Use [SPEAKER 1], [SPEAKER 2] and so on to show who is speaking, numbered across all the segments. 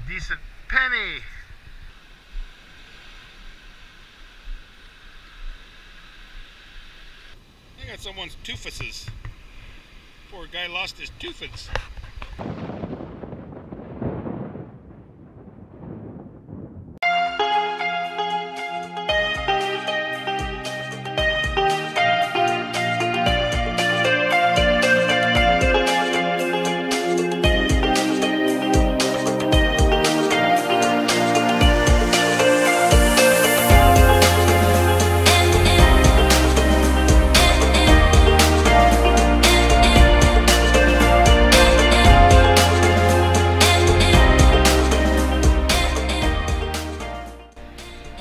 [SPEAKER 1] decent penny.
[SPEAKER 2] I got someone's toofuses. Poor guy lost his toofus.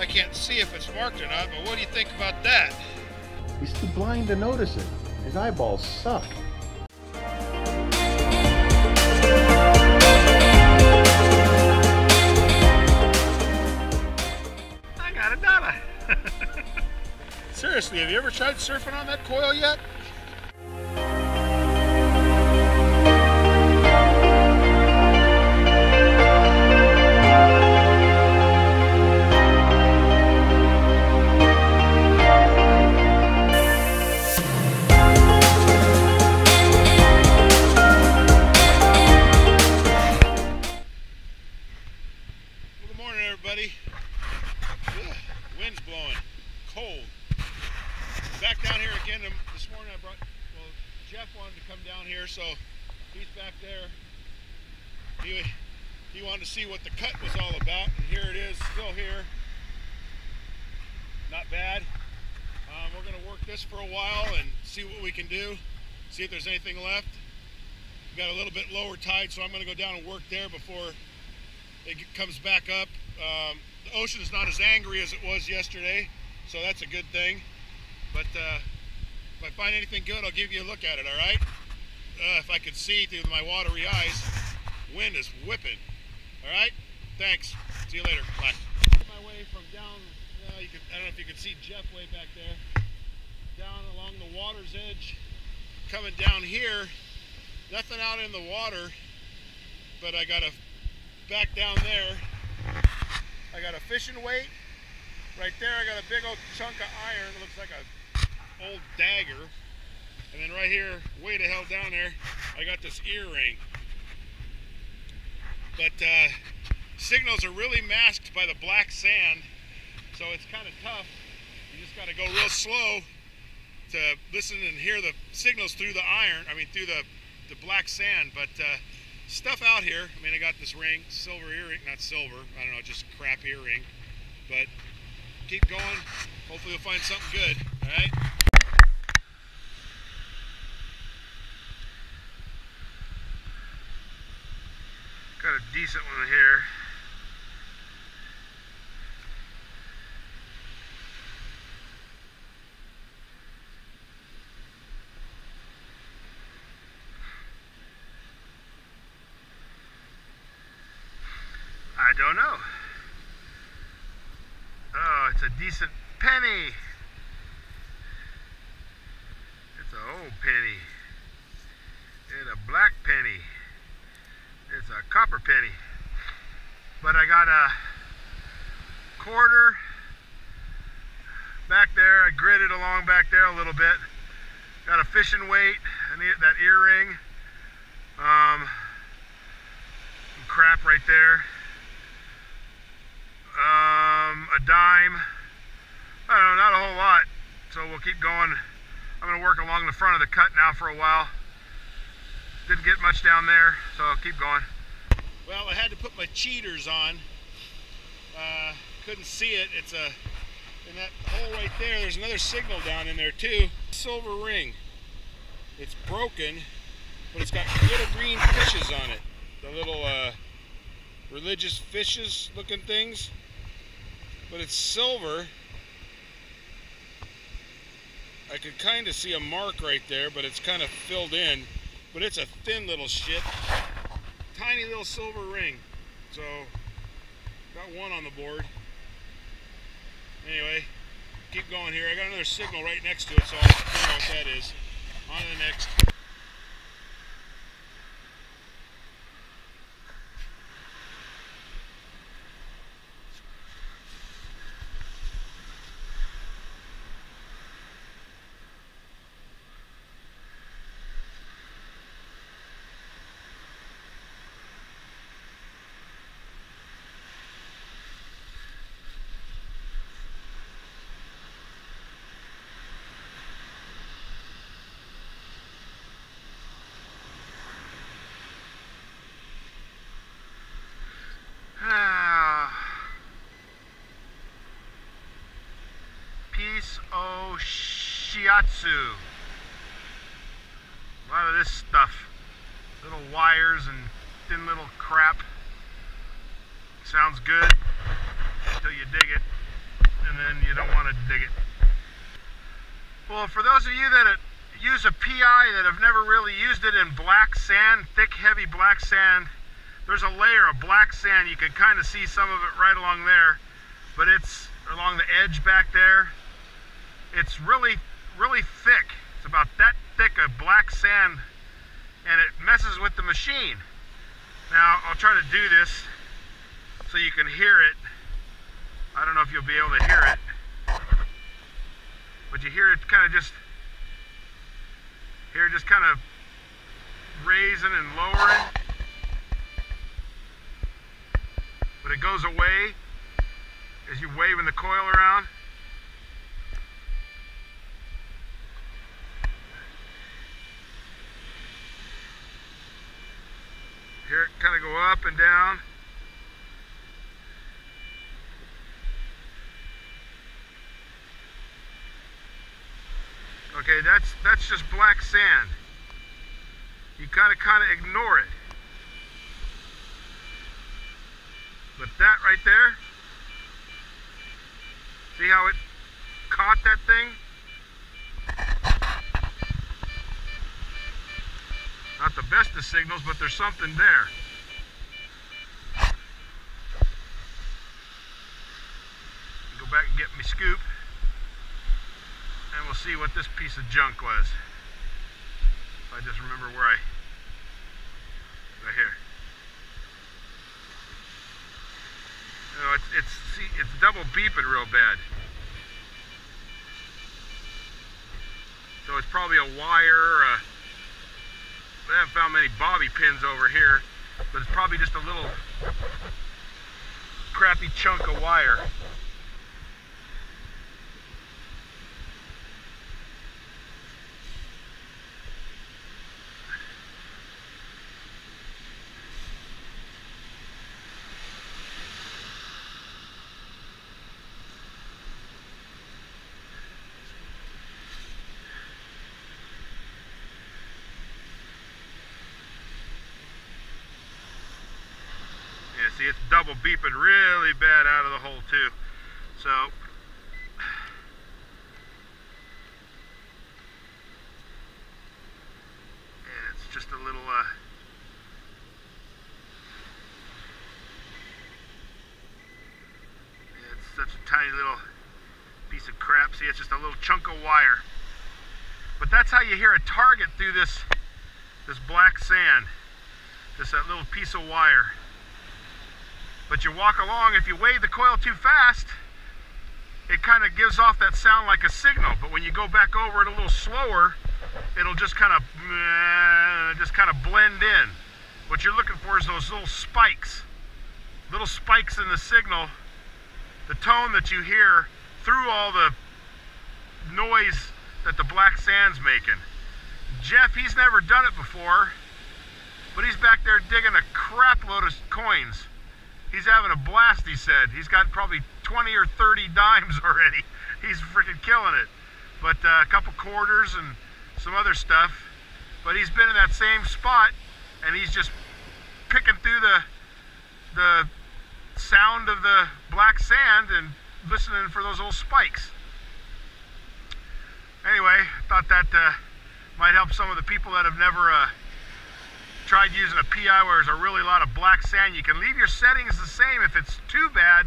[SPEAKER 2] I can't see if it's marked or not, but what do you think about that?
[SPEAKER 1] He's too blind to notice it. His eyeballs suck.
[SPEAKER 2] I got $1. Seriously, have you ever tried surfing on that coil yet? Everybody, wind's blowing, cold. Back down here again. This morning Jeff wanted to come down here, so he's back there. He wanted to see what the cut was all about, and here it is, still here. Not bad. We're going to work this for a while and see what we can do, see if there's anything left. We've got a little bit lower tide, so I'm going to go down and work there before it comes back up. The ocean is not as angry as it was yesterday, so that's a good thing. But if I find anything good, I'll give you a look at it, all right? If I could see through my watery eyes, wind is whipping. All right? Thanks. See you later. Bye. My way from down, I don't know if you can see Jeff way back there, down along the water's edge, coming down here. Nothing out in the water, but I got a back down there. I got a fishing weight right there. I got a big old chunk of iron. It looks like a old dagger. And then right here, way the hell down there, I got this earring. But signals are really masked by the black sand, so it's kind of tough. You just got to go real slow to listen and hear the signals through the iron. I mean, through the black sand. But stuff out here. I mean, I got this ring, silver earring, not silver, I don't know, just crap earring. But keep going. Hopefully you'll find something good, all right?
[SPEAKER 1] Got a decent one here. I don't know. Oh, it's a decent penny. It's an old penny. It's a black penny. It's a copper penny. But I got a quarter back there. I gridded along back there a little bit. Got a fishing weight. I need that earring. Crap right there. A dime. I don't know, not a whole lot. So we'll keep going. I'm going to work along the front of the cut now for a while. Didn't get much down there, so I'll keep going.
[SPEAKER 2] Well, I had to put my cheaters on. Couldn't see it. It's in that hole right there. There's another signal down in there too. Silver ring. It's broken, but it's got little green fishes on it. The little religious fishes looking things. But it's silver. I could kind of see a mark right there, but it's kind of filled in. But it's a thin little shit. Tiny little silver ring. So, got one on the board. Anyway, keep going here. I got another signal right next to it, so I'll figure out what that is. On to the next.
[SPEAKER 1] shiatsu. A lot of this stuff. Little wires and thin little crap. Sounds good until you dig it, and then you don't want to dig it. Well, for those of you that use a PI that have never really used it in black sand, thick, heavy black sand, there's a layer of black sand. You can kind of see some of it right along there, but it's along the edge back there. It's really, really thick. It's about that thick of black sand, and it messes with the machine. Now, I'll try to do this so you can hear it. I don't know if you'll be able to hear it, but you hear it kind of just kind of raising and lowering, but it goes away as you waving the coil around. Hear it kind of go up and down. Okay, that's just black sand. You gotta kind of ignore it. But that right there, see how it caught that thing? Not the best of signals, but there's something there. Go back and get my scoop, and we'll see what this piece of junk was. If I just remember where right here. You know, it's double beeping real bad. So it's probably a wire. I haven't found many bobby pins over here, but it's probably just a little crappy chunk of wire. See, it's double beeping really bad out of the hole too. So yeah, it's just a little yeah, it's such a tiny little piece of crap. See, it's just a little chunk of wire. But that's how you hear a target through this black sand. Just that little piece of wire. But you walk along, if you wave the coil too fast, it kind of gives off that sound like a signal. But when you go back over it a little slower, it'll just kind of blend in. What you're looking for is those little spikes in the signal, the tone that you hear through all the noise that the black sand's making. Jeff, he's never done it before, but he's back there digging a crap load of coins. He's having a blast, he said. He's got probably 20 or 30 dimes already. He's freaking killing it. But a couple quarters and some other stuff. But he's been in that same spot, and he's just picking through the sound of the black sand and listening for those little spikes. Anyway, I thought that might help some of the people that have never tried using a PI where there's a really lot of black sand. You can leave your settings the same. If it's too bad,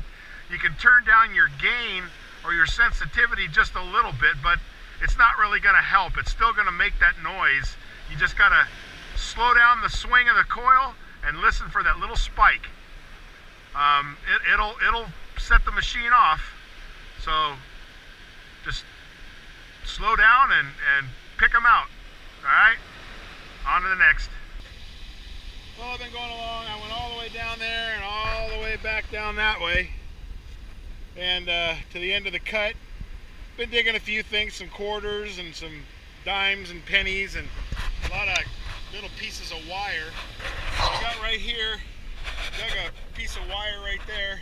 [SPEAKER 1] you can turn down your gain or your sensitivity just a little bit, but it's not really going to help. It's still going to make that noise. You just got to slow down the swing of the coil and listen for that little spike. It'll set the machine off. So just slow down and pick them out. All right, on to the next. Well, I've been going along. I went all the way down there and all the way back down that way, and to the end of the cut. Been digging a few things, some quarters and some dimes and pennies and a lot of little pieces of wire. I got right here, dug a piece of wire right there,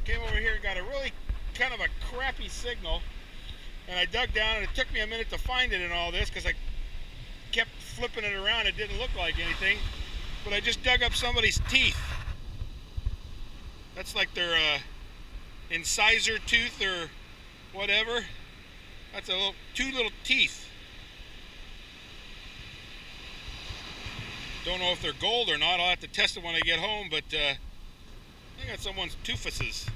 [SPEAKER 1] came over here, got a really kind of a crappy signal,
[SPEAKER 2] And I dug down, and it took me a minute to find it in all this because I kept flipping it around. It didn't look like anything, but I just dug up somebody's teeth. That's like their incisor tooth or whatever. That's two little teeth. Don't know if they're gold or not. I'll have to test it when I get home, but I got someone's toofuses.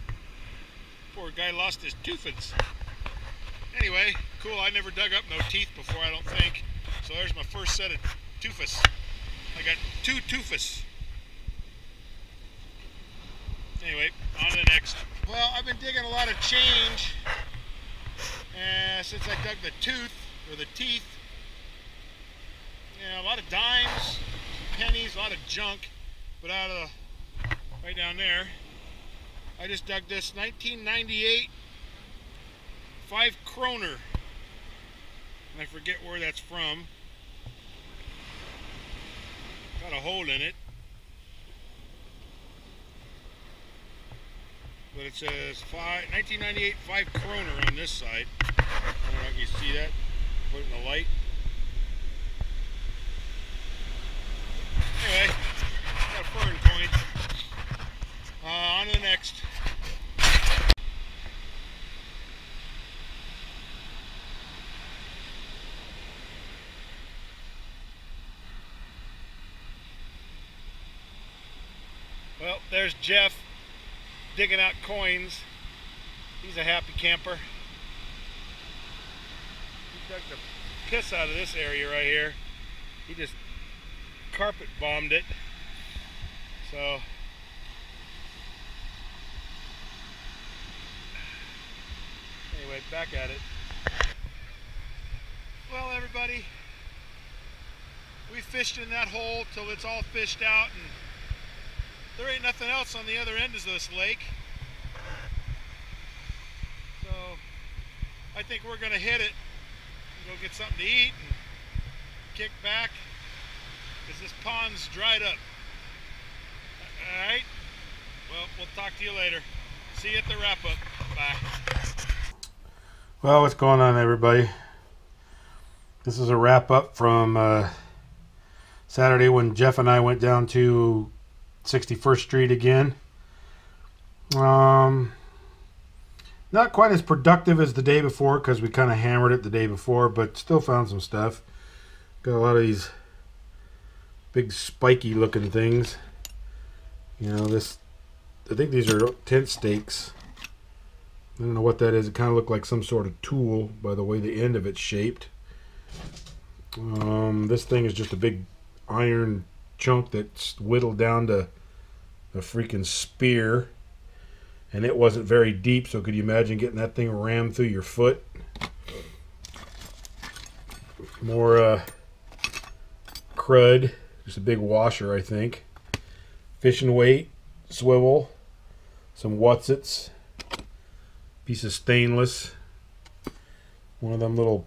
[SPEAKER 2] Poor guy lost his toofuses. Anyway, cool. I never dug up no teeth before, I don't think. So there's my first set of toofus. I got 2 toofus. Anyway, on to the next. Well, I've been digging a lot of change since I dug the tooth, or the teeth. Yeah, a lot of dimes, some pennies, a lot of junk. But out of the, right down there, I just dug this 1998 5 kroner. And I forget where that's from. Got a hole in it. But it says 1998 5 kroner on this side. I don't know if you can see that. Put it in the light. Anyway, got a foreign coin. On to the next. Well, there's Jeff digging out coins. He's a happy camper. He dug the piss out of this area right here. He just carpet bombed it. So anyway, back at it. Well, everybody, we fished in that hole till it's all fished out, and there ain't nothing else on the other end of this lake. So I think we're gonna hit it and go get something to eat and kick back, because this pond's dried up. Alright, well, we'll talk to you later. See you at the wrap up. Bye.
[SPEAKER 1] Well, what's going on, everybody? This is a wrap up from Saturday when Jeff and I went down to 61st Street again. Not quite as productive as the day before, because we kind of hammered it the day before, but still found some stuff. Got a lot of these big spiky looking things. You know, this, I think these are tent stakes. I don't know what that is. It kind of looked like some sort of tool by the way the end of it's shaped. This thing is just a big iron chunk that's whittled down to a freaking spear, and it wasn't very deep, so could you imagine getting that thing rammed through your foot? More crud, just a big washer, I think. Fishing weight, swivel, some Wutzits, piece of stainless, one of them little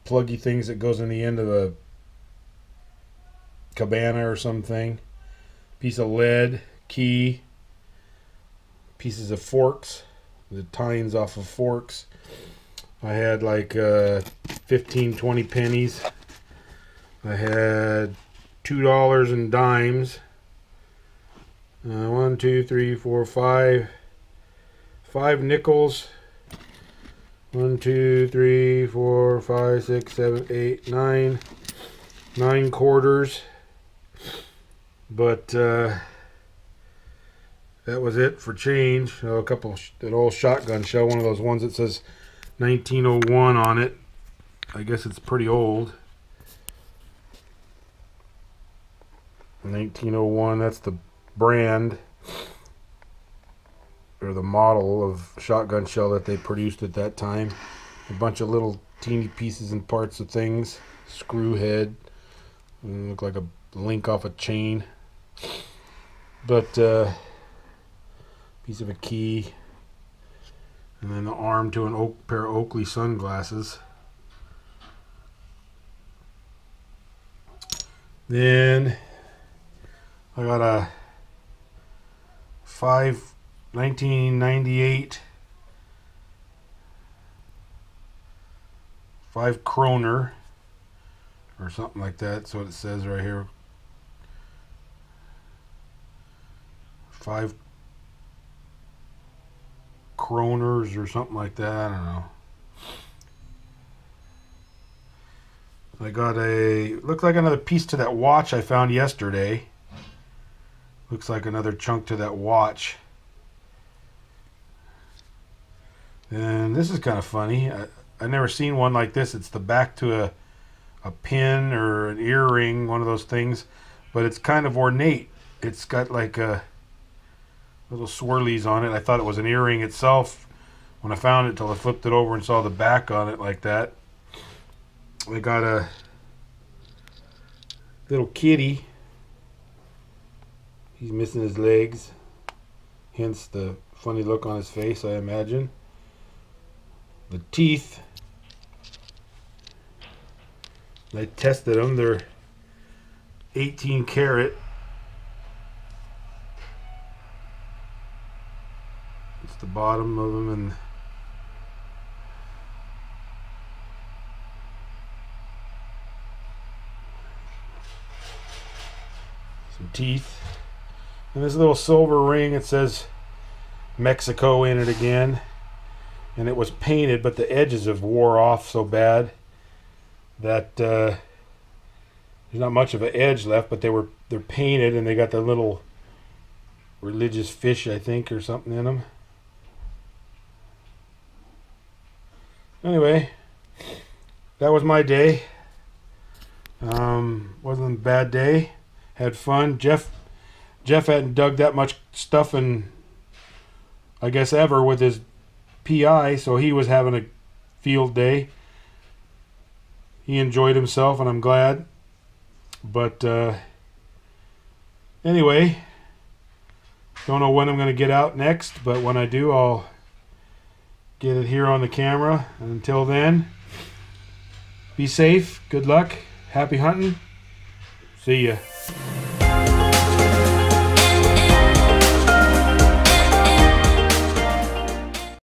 [SPEAKER 1] pluggy things that goes in the end of a cabana or something, piece of lead, key, pieces of forks, the tines off of forks. I had like 15, 20 pennies. I had $2 in dimes. 1, 2, 3, 4, 5. 5 nickels. 1, 2, 3, 4, 5, 6, 7, 8, 9. 9 quarters. But that was it for change. A couple, an old shotgun shell, one of those ones that says 1901 on it. I guess it's pretty old. 1901, that's the brand or the model of shotgun shell that they produced at that time. A bunch of little teeny pieces and parts of things. Screw head. Look like a link off a chain. But piece of a key. And then the arm to an pair of Oakley sunglasses. Then I got a 1998
[SPEAKER 3] 5 kroner or something like that. That's what it says right here. 5 kroners or something like that. I don't know. I got a, looks like another piece to that watch I found yesterday. Looks like another chunk to that watch. And this is kind of funny. I never seen one like this. It's the back to a pin or an earring, one of those things, but it's kind of ornate. It's got like a little swirlies on it. I thought it was an earring itself when I found it, till I flipped it over and saw the back on it like that. I got a little kitty. He's missing his legs, hence the funny look on his face, I imagine. The teeth, I tested them. They're 18 karat. It's the bottom of them, and some teeth. And this little silver ring, it says Mexico in it again. And it was painted, but the edges have wore off so bad that there's not much of an edge left, but they're painted, and they got the little religious fish, I think, or something in them. Anyway, that was my day. Wasn't a bad day. Had fun. Jeff hadn't dug that much stuff in, I guess, ever with his PI, so he was having a field day. He enjoyed himself, and I'm glad. But anyway, don't know when I'm going to get out next, but when I do, I'll get it here on the camera. And until then, be safe, good luck, happy hunting, see ya.